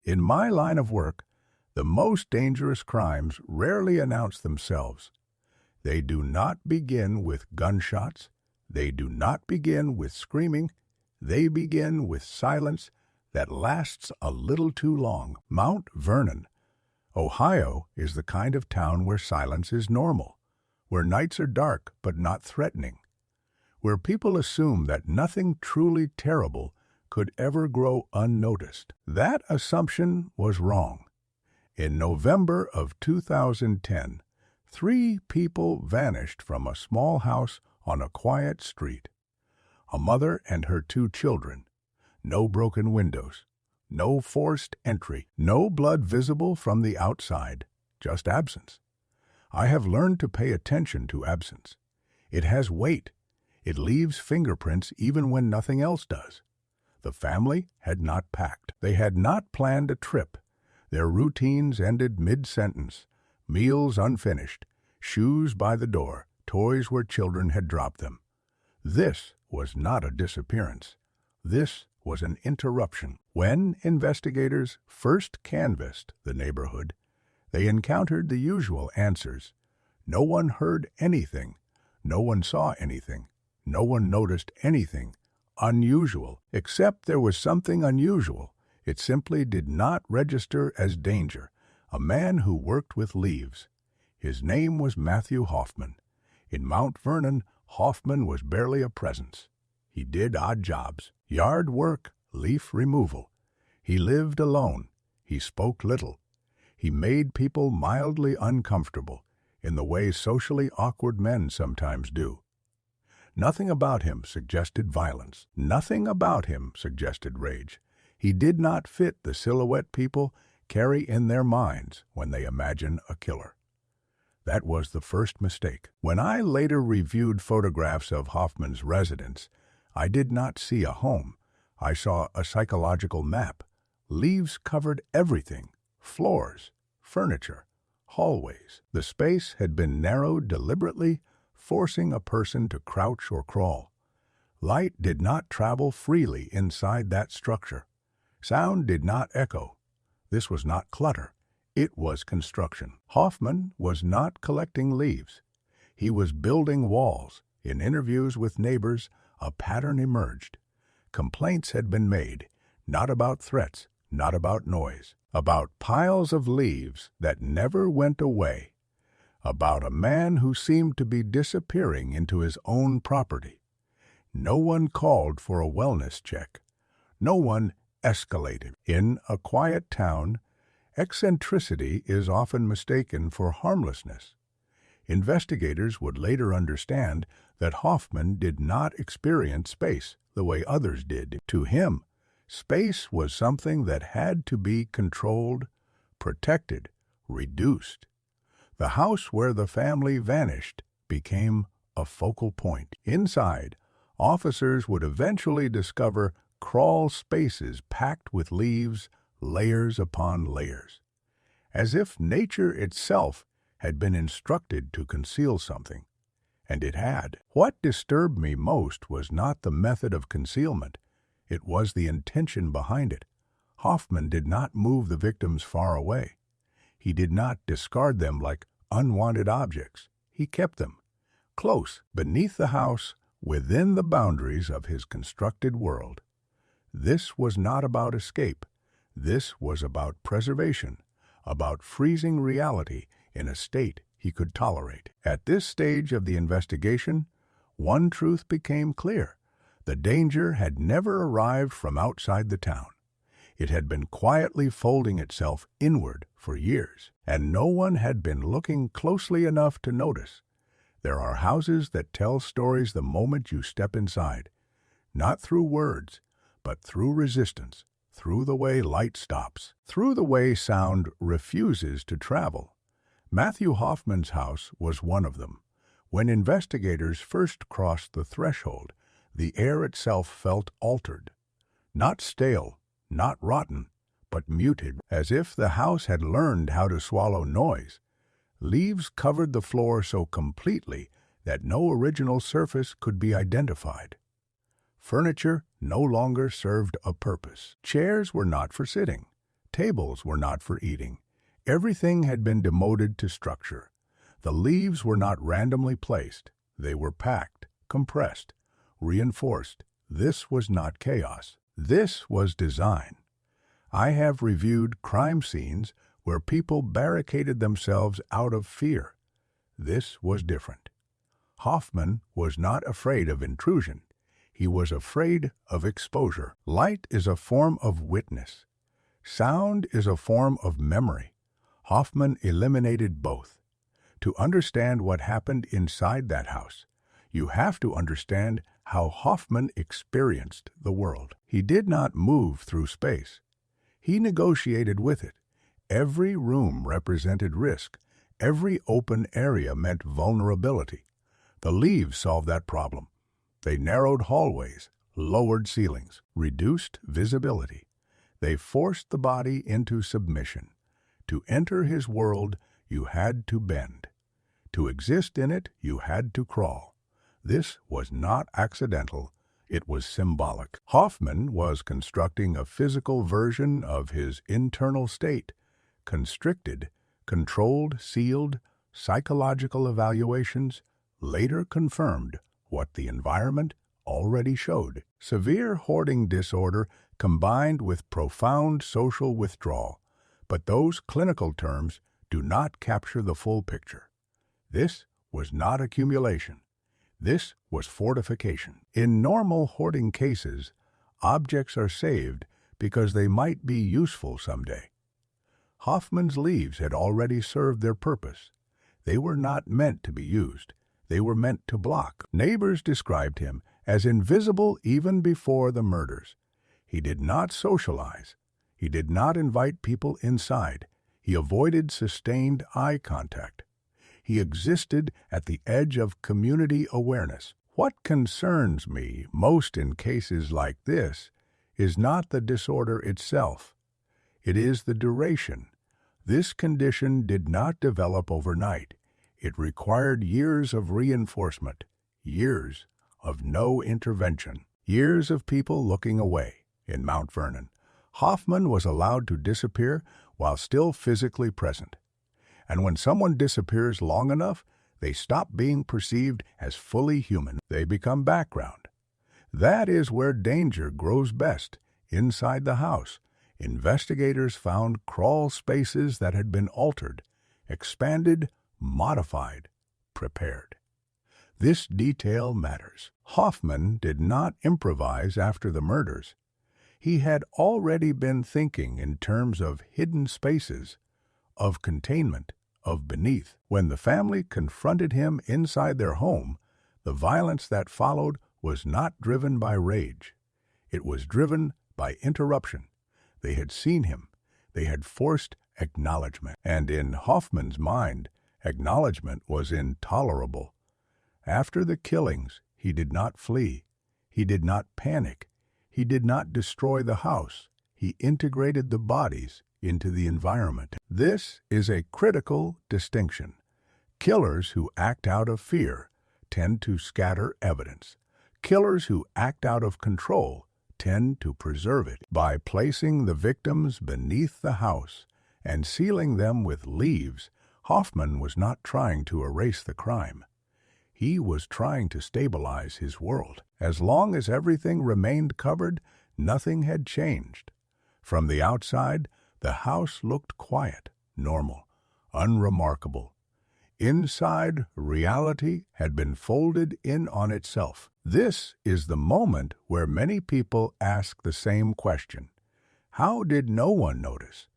In my line of work, the most dangerous crimes rarely announce themselves. They do not begin with gunshots. They do not begin with screaming. They begin with silence that lasts a little too long. Mount Vernon, Ohio, is the kind of town where silence is normal, where nights are dark but not threatening, where people assume that nothing truly terrible could ever grow unnoticed. That assumption was wrong. In November of 2010, 3 people vanished from a small house on a quiet street. A mother and her 2 children. No broken windows. No forced entry. No blood visible from the outside. Just absence. I have learned to pay attention to absence. It has weight. It leaves fingerprints even when nothing else does. The family had not packed. They had not planned a trip. Their routines ended mid-sentence. Meals unfinished. Shoes by the door. Toys where children had dropped them. This was not a disappearance. This was an interruption. When investigators first canvassed the neighborhood, they encountered the usual answers. No one heard anything. No one saw anything. No one noticed anything unusual, except there was something unusual. It simply did not register as danger. A man who worked with leaves. His name was Matthew Hoffman. In Mount Vernon, Hoffman was barely a presence. He did odd jobs, yard work, leaf removal. He lived alone. He spoke little. He made people mildly uncomfortable, in the way socially awkward men sometimes do. Nothing about him suggested violence. Nothing about him suggested rage. He did not fit the silhouette people carry in their minds when they imagine a killer. That was the first mistake. When I later reviewed photographs of Hoffman's residence, I did not see a home. I saw a psychological map. Leaves covered everything: floors, furniture, hallways. The space had been narrowed deliberately, forcing a person to crouch or crawl. Light did not travel freely inside that structure. Sound did not echo. This was not clutter. It was construction. Hoffman was not collecting leaves. He was building walls. In interviews with neighbors, a pattern emerged. Complaints had been made, not about threats, not about noise, about piles of leaves that never went away, about a man who seemed to be disappearing into his own property. No one called for a wellness check. No one escalated. In a quiet town, eccentricity is often mistaken for harmlessness. Investigators would later understand that Hoffman did not experience space the way others did. To him, space was something that had to be controlled, protected, reduced. The house where the family vanished became a focal point. Inside, officers would eventually discover crawl spaces packed with leaves, layers upon layers, as if nature itself had been instructed to conceal something. And it had. What disturbed me most was not the method of concealment. It was the intention behind it. Hoffman did not move the victims far away. He did not discard them like unwanted objects. He kept them close, beneath the house, within the boundaries of his constructed world. This was not about escape. This was about preservation, about freezing reality in a state he could tolerate. At this stage of the investigation, one truth became clear. The danger had never arrived from outside the town. It had been quietly folding itself inward for years, and no one had been looking closely enough to notice. There are houses that tell stories the moment you step inside, not through words, but through resistance, through the way light stops, through the way sound refuses to travel. Matthew Hoffman's house was one of them. When investigators first crossed the threshold, the air itself felt altered. Not stale, not rotten, but muted, as if the house had learned how to swallow noise. Leaves covered the floor so completely that no original surface could be identified. Furniture no longer served a purpose. Chairs were not for sitting. Tables were not for eating. Everything had been demoted to structure. The leaves were not randomly placed. They were packed, compressed, reinforced. This was not chaos. This was design. I have reviewed crime scenes where people barricaded themselves out of fear. This was different. Hoffman was not afraid of intrusion. He was afraid of exposure. Light is a form of witness. Sound is a form of memory. Hoffman eliminated both. To understand what happened inside that house, you have to understand how Hoffman experienced the world. He did not move through space. He negotiated with it. Every room represented risk. Every open area meant vulnerability. The leaves solved that problem. They narrowed hallways, lowered ceilings, reduced visibility. They forced the body into submission. To enter his world, you had to bend. To exist in it, you had to crawl. This was not accidental. It was symbolic. Hoffman was constructing a physical version of his internal state. Constricted, controlled, sealed, psychological evaluations later confirmed what the environment already showed. Severe hoarding disorder combined with profound social withdrawal, but those clinical terms do not capture the full picture. This was not accumulation. This was fortification. In normal hoarding cases, objects are saved because they might be useful someday. Hoffman's leaves had already served their purpose. They were not meant to be used. They were meant to block. Neighbors described him as invisible even before the murders. He did not socialize. He did not invite people inside. He avoided sustained eye contact. He existed at the edge of community awareness. What concerns me most in cases like this is not the disorder itself. It is the duration. This condition did not develop overnight. It required years of reinforcement, years of no intervention, years of people looking away. In Mount Vernon, Hoffman was allowed to disappear while still physically present. And when someone disappears long enough, they stop being perceived as fully human. They become background. That is where danger grows best, inside the house. Investigators found crawl spaces that had been altered, expanded, modified, prepared. This detail matters. Hoffman did not improvise after the murders. He had already been thinking in terms of hidden spaces, of containment, of beneath. When the family confronted him inside their home, the violence that followed was not driven by rage. It was driven by interruption. They had seen him. They had forced acknowledgement. And in Hoffman's mind, acknowledgement was intolerable. After the killings, he did not flee. He did not panic. He did not destroy the house. He integrated the bodies into the environment. This is a critical distinction. Killers who act out of fear tend to scatter evidence. Killers who act out of control tend to preserve it. By placing the victims beneath the house and sealing them with leaves, Hoffman was not trying to erase the crime. He was trying to stabilize his world. As long as everything remained covered, nothing had changed. From the outside, the house looked quiet, normal, unremarkable. Inside, reality had been folded in on itself. This is the moment where many people ask the same question. How did no one notice?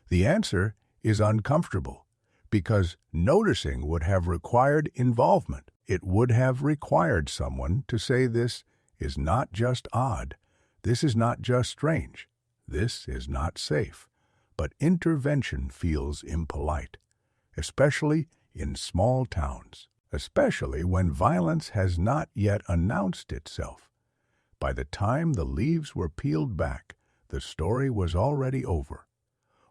The answer is uncomfortable, because noticing would have required involvement. It would have required someone to say, this is not just odd, this is not just strange, this is not safe. But intervention feels impolite, especially in small towns, especially when violence has not yet announced itself. By the time the leaves were peeled back, the story was already over.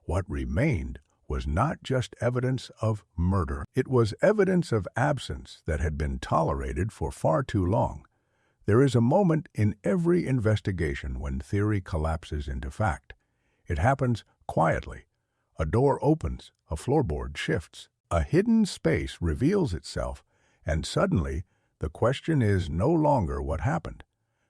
What remained was not just evidence of murder. It was evidence of absence that had been tolerated for far too long. There is a moment in every investigation when theory collapses into fact. It happens Quietly, a door opens, a floorboard shifts, a hidden space reveals itself, and suddenly the question is no longer what happened,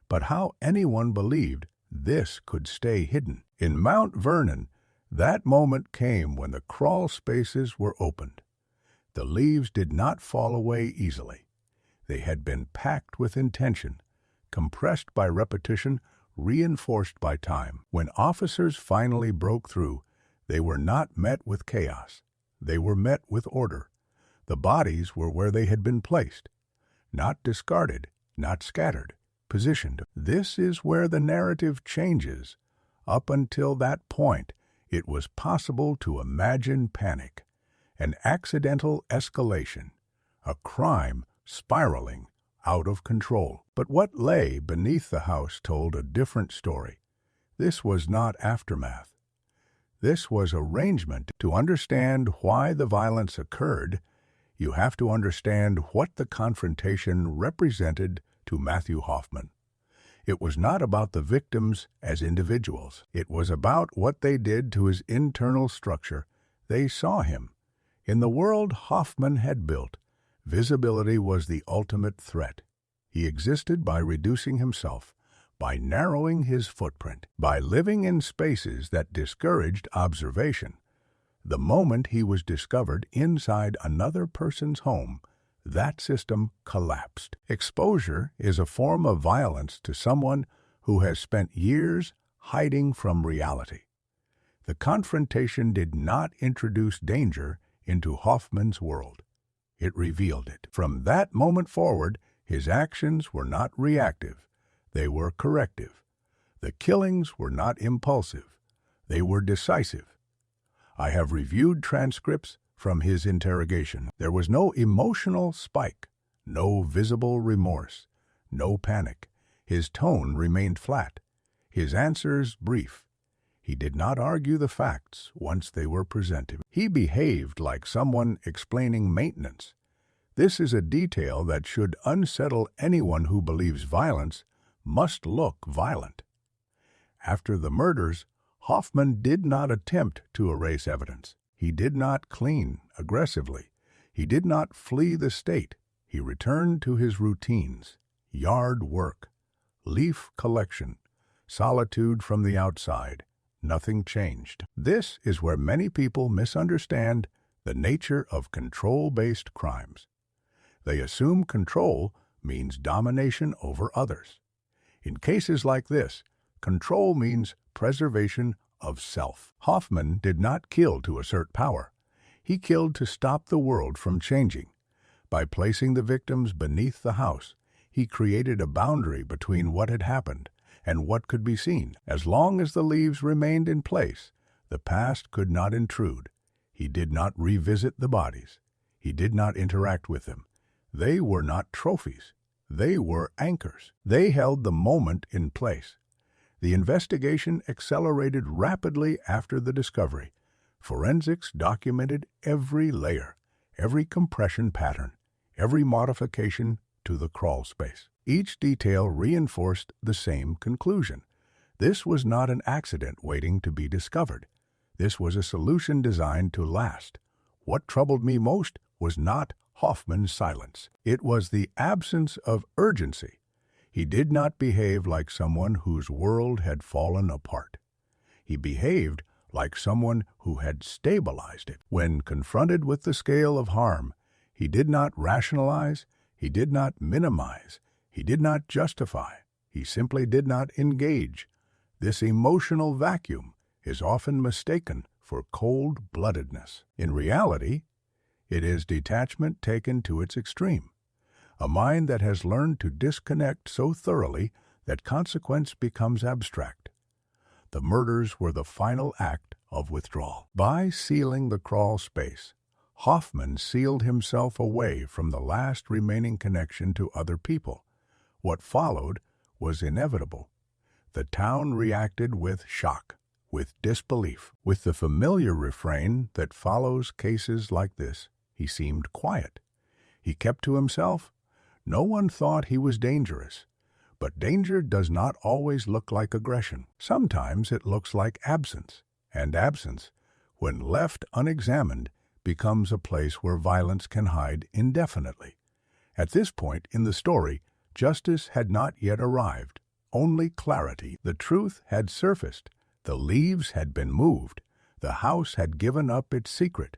but how anyone believed this could stay hidden. In Mount Vernon, that moment came when the crawl spaces were opened. The leaves did not fall away easily. They had been packed with intention, compressed by repetition, reinforced by time. When officers finally broke through, they were not met with chaos. They were met with order. The bodies were where they had been placed, not discarded, not scattered, positioned. This is where the narrative changes. Up until that point, it was possible to imagine panic, an accidental escalation, a crime spiraling out of control. But what lay beneath the house told a different story. This was not aftermath. This was arrangement. To understand why the violence occurred, you have to understand what the confrontation represented to Matthew Hoffman. It was not about the victims as individuals. It was about what they did to his internal structure. They saw him. In the world Hoffman had built, visibility was the ultimate threat. He existed by reducing himself, by narrowing his footprint, by living in spaces that discouraged observation. The moment he was discovered inside another person's home, that system collapsed. Exposure is a form of violence to someone who has spent years hiding from reality. The confrontation did not introduce danger into Hoffman's world. It revealed it. From that moment forward, his actions were not reactive. They were corrective. The killings were not impulsive. They were decisive. I have reviewed transcripts from his interrogation. There was no emotional spike, no visible remorse, no panic. His tone remained flat, his answers brief. He did not argue the facts once they were presented. He behaved like someone explaining maintenance. This is a detail that should unsettle anyone who believes violence must look violent. After the murders, Hoffman did not attempt to erase evidence. He did not clean aggressively. He did not flee the state. He returned to his routines: yard work, leaf collection, solitude from the outside. Nothing changed. This is where many people misunderstand the nature of control-based crimes. They assume control means domination over others. In cases like this, control means preservation of self. Hoffman did not kill to assert power. He killed to stop the world from changing. By placing the victims beneath the house, he created a boundary between what had happened and what could be seen. As long as the leaves remained in place, the past could not intrude. He did not revisit the bodies. He did not interact with them. They were not trophies. They were anchors. They held the moment in place. The investigation accelerated rapidly after the discovery. Forensics documented every layer, every compression pattern, every modification to the crawl space. Each detail reinforced the same conclusion. This was not an accident waiting to be discovered. This was a solution designed to last. What troubled me most was not Hoffman's silence. It was the absence of urgency. He did not behave like someone whose world had fallen apart. He behaved like someone who had stabilized it. When confronted with the scale of harm, he did not rationalize, he did not minimize, he did not justify, he simply did not engage. This emotional vacuum is often mistaken for cold-bloodedness. In reality, it is detachment taken to its extreme. A mind that has learned to disconnect so thoroughly that consequence becomes abstract. The murders were the final act of withdrawal. By sealing the crawl space, Hoffman sealed himself away from the last remaining connection to other people. What followed was inevitable. The town reacted with shock, with disbelief. With the familiar refrain that follows cases like this, he seemed quiet. He kept to himself. No one thought he was dangerous. But danger does not always look like aggression. Sometimes it looks like absence, and absence, when left unexamined, becomes a place where violence can hide indefinitely. At this point in the story, justice had not yet arrived, only clarity. The truth had surfaced, the leaves had been moved, the house had given up its secret.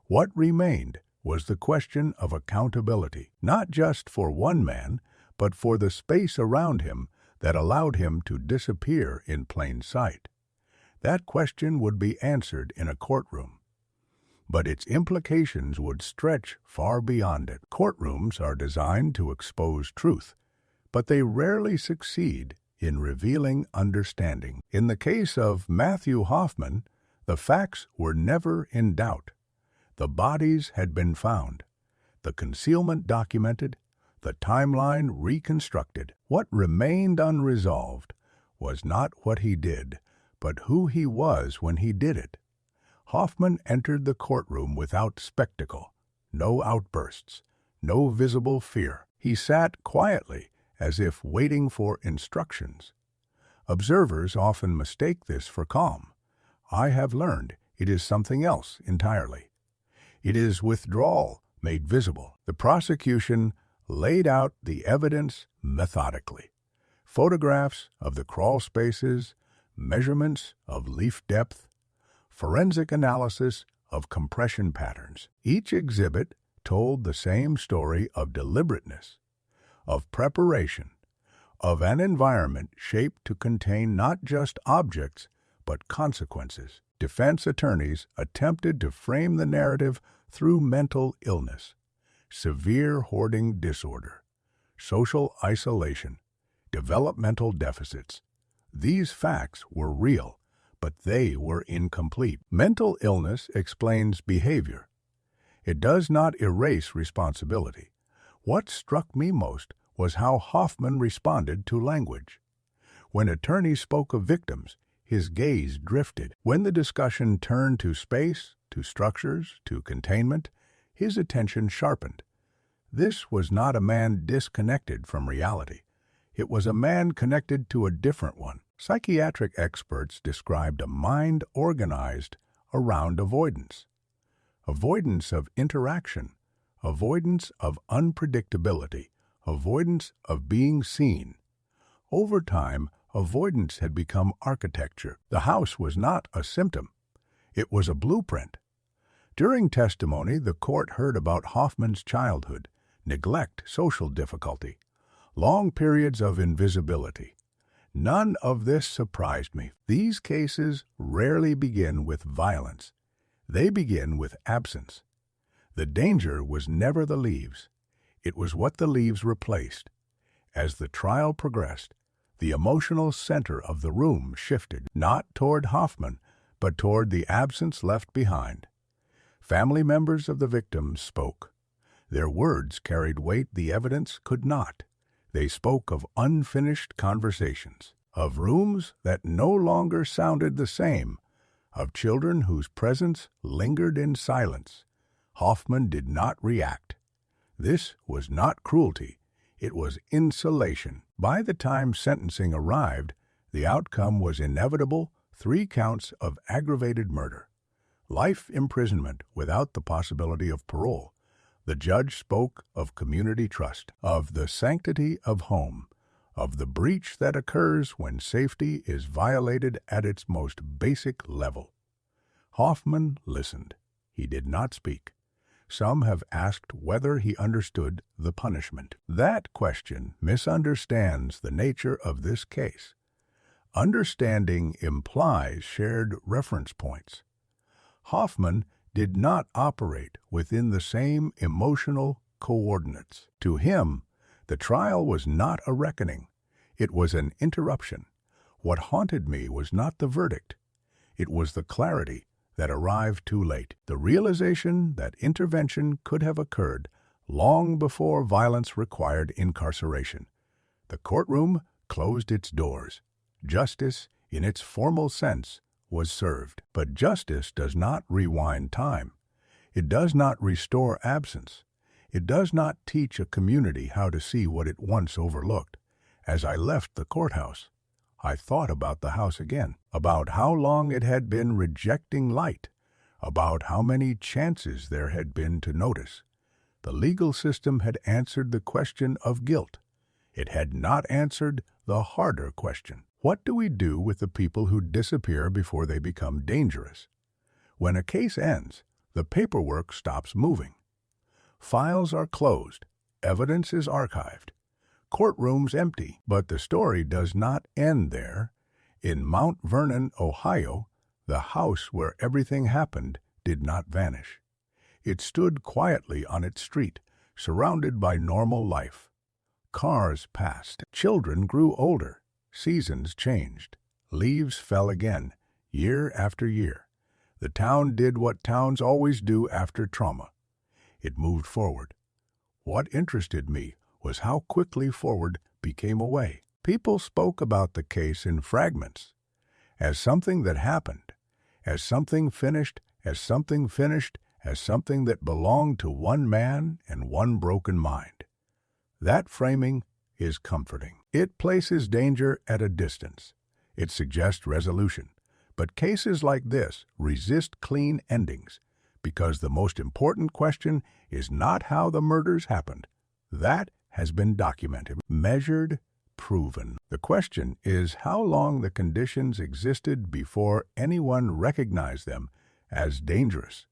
What remained was the question of accountability, not just for one man, but for the space around him that allowed him to disappear in plain sight. That question would be answered in a courtroom, but its implications would stretch far beyond it. Courtrooms are designed to expose truth, but they rarely succeed in revealing understanding. In the case of Matthew Hoffman, the facts were never in doubt. The bodies had been found, the concealment documented, the timeline reconstructed. What remained unresolved was not what he did, but who he was when he did it. Hoffman entered the courtroom without spectacle, no outbursts, no visible fear. He sat quietly, as if waiting for instructions. Observers often mistake this for calm. I have learned it is something else entirely. It is withdrawal made visible. The prosecution laid out the evidence methodically. Photographs of the crawl spaces, measurements of leaf depth, forensic analysis of compression patterns. Each exhibit told the same story of deliberateness, of preparation, of an environment shaped to contain not just objects, but consequences. Defense attorneys attempted to frame the narrative through mental illness, severe hoarding disorder, social isolation, developmental deficits. These facts were real, but they were incomplete. Mental illness explains behavior. It does not erase responsibility. What struck me most was how Hoffman responded to language. When attorneys spoke of victims, his gaze drifted. When the discussion turned to space, to structures, to containment, his attention sharpened. This was not a man disconnected from reality. It was a man connected to a different one. Psychiatric experts described a mind organized around avoidance. Avoidance of interaction, avoidance of unpredictability, avoidance of being seen. Over time, avoidance had become architecture. The house was not a symptom. It was a blueprint. During testimony, the court heard about Hoffman's childhood, neglect, social difficulty, long periods of invisibility. None of this surprised me. These cases rarely begin with violence. They begin with absence. The danger was never the leaves. It was what the leaves replaced. As the trial progressed, the emotional center of the room shifted, not toward Hoffman, but toward the absence left behind. Family members of the victims spoke. Their words carried weight the evidence could not. They spoke of unfinished conversations, of rooms that no longer sounded the same, of children whose presence lingered in silence. Hoffman did not react. This was not cruelty. It was insulation. By the time sentencing arrived, the outcome was inevitable: 3 counts of aggravated murder, life imprisonment without the possibility of parole. The judge spoke of community trust, of the sanctity of home, of the breach that occurs when safety is violated at its most basic level. Hoffman listened. He did not speak. Some have asked whether he understood the punishment. That question misunderstands the nature of this case. Understanding implies shared reference points. Hoffman did not operate within the same emotional coordinates. To him, the trial was not a reckoning. It was an interruption. What haunted me was not the verdict. It was the clarity that arrived too late, the realization that intervention could have occurred long before violence required incarceration. The courtroom closed its doors. Justice, in its formal sense, was served. But justice does not rewind time. It does not restore absence. It does not teach a community how to see what it once overlooked. As I left the courthouse, I thought about the house again, about how long it had been rejecting light, about how many chances there had been to notice. The legal system had answered the question of guilt. It had not answered the harder question. What do we do with the people who disappear before they become dangerous? When a case ends, the paperwork stops moving. Files are closed. Evidence is archived. Courtrooms empty. But the story does not end there. In Mount Vernon, Ohio, the house where everything happened did not vanish. It stood quietly on its street, surrounded by normal life. Cars passed. Children grew older. Seasons changed. Leaves fell again, year after year. The town did what towns always do after trauma. It moved forward. What interested me was how quickly forward became away. People spoke about the case in fragments, as something that happened, as something finished, as something finished, as something that belonged to one man and one broken mind. That framing is comforting. It places danger at a distance. It suggests resolution. But cases like this resist clean endings, because the most important question is not how the murders happened. That has been documented, measured, proven. The question is how long the conditions existed before anyone recognized them as dangerous.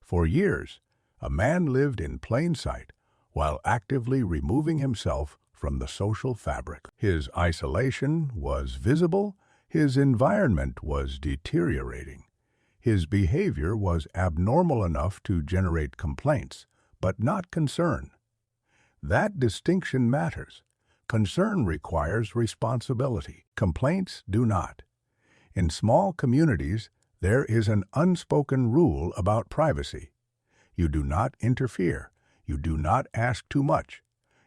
For years, a man lived in plain sight while actively removing himself from the social fabric. His isolation was visible. His environment was deteriorating. His behavior was abnormal enough to generate complaints, but not concern. That distinction matters. Concern requires responsibility. Complaints do not. In small communities, there is an unspoken rule about privacy. You do not interfere. You do not ask too much.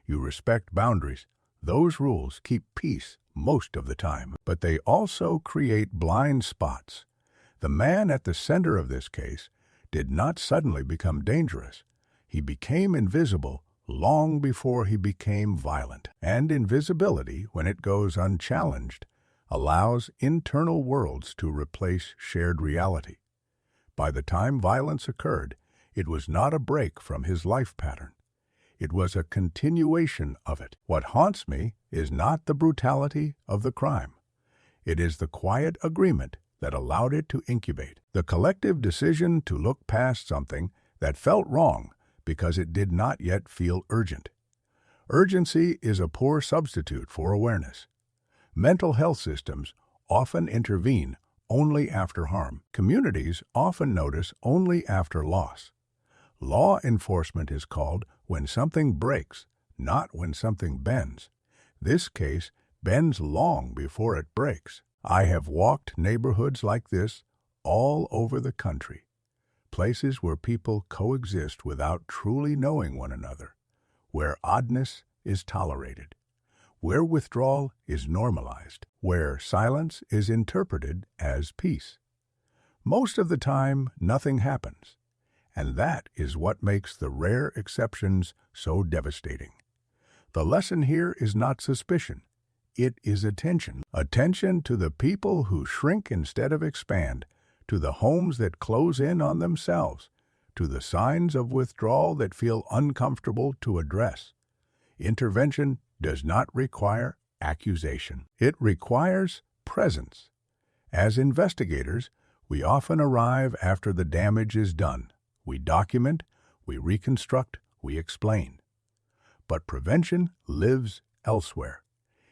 You respect boundaries. Those rules keep peace most of the time, but they also create blind spots. The man at the center of this case did not suddenly become dangerous. He became invisible long before he became violent. And invisibility, when it goes unchallenged, allows internal worlds to replace shared reality. By the time violence occurred, it was not a break from his life pattern. It was a continuation of it. What haunts me is not the brutality of the crime. It is the quiet agreement that allowed it to incubate, the collective decision to look past something that felt wrong because it did not yet feel urgent. Urgency is a poor substitute for awareness. Mental health systems often intervene only after harm. Communities often notice only after loss. Law enforcement is called when something breaks, not when something bends. This case bends long before it breaks. I have walked neighborhoods like this all over the country, places where people coexist without truly knowing one another, where oddness is tolerated, where withdrawal is normalized, where silence is interpreted as peace. Most of the time, nothing happens. And that is what makes the rare exceptions so devastating. The lesson here is not suspicion. It is attention. Attention to the people who shrink instead of expand, to the homes that close in on themselves, to the signs of withdrawal that feel uncomfortable to address. Intervention does not require accusation. It requires presence. As investigators, we often arrive after the damage is done. We document, we reconstruct, we explain. But prevention lives elsewhere.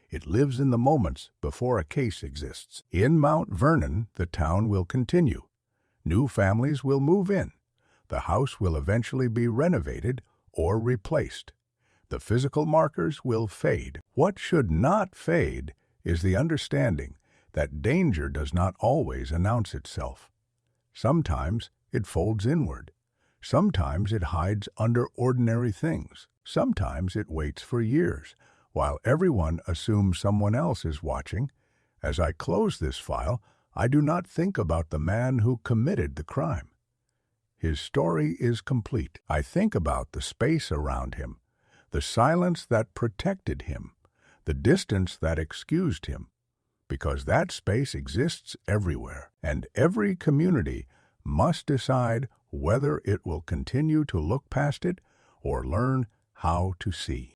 It lives in the moments before a case exists. In Mount Vernon, the town will continue. New families will move in. The house will eventually be renovated or replaced. The physical markers will fade. What should not fade is the understanding that danger does not always announce itself. Sometimes it folds inward. Sometimes it hides under ordinary things. Sometimes it waits for years, while everyone assumes someone else is watching. As I close this file, I do not think about the man who committed the crime. His story is complete. I think about the space around him, the silence that protected him, the distance that excused him, because that space exists everywhere, and every community must decide whether it will continue to look past it or learn how to see.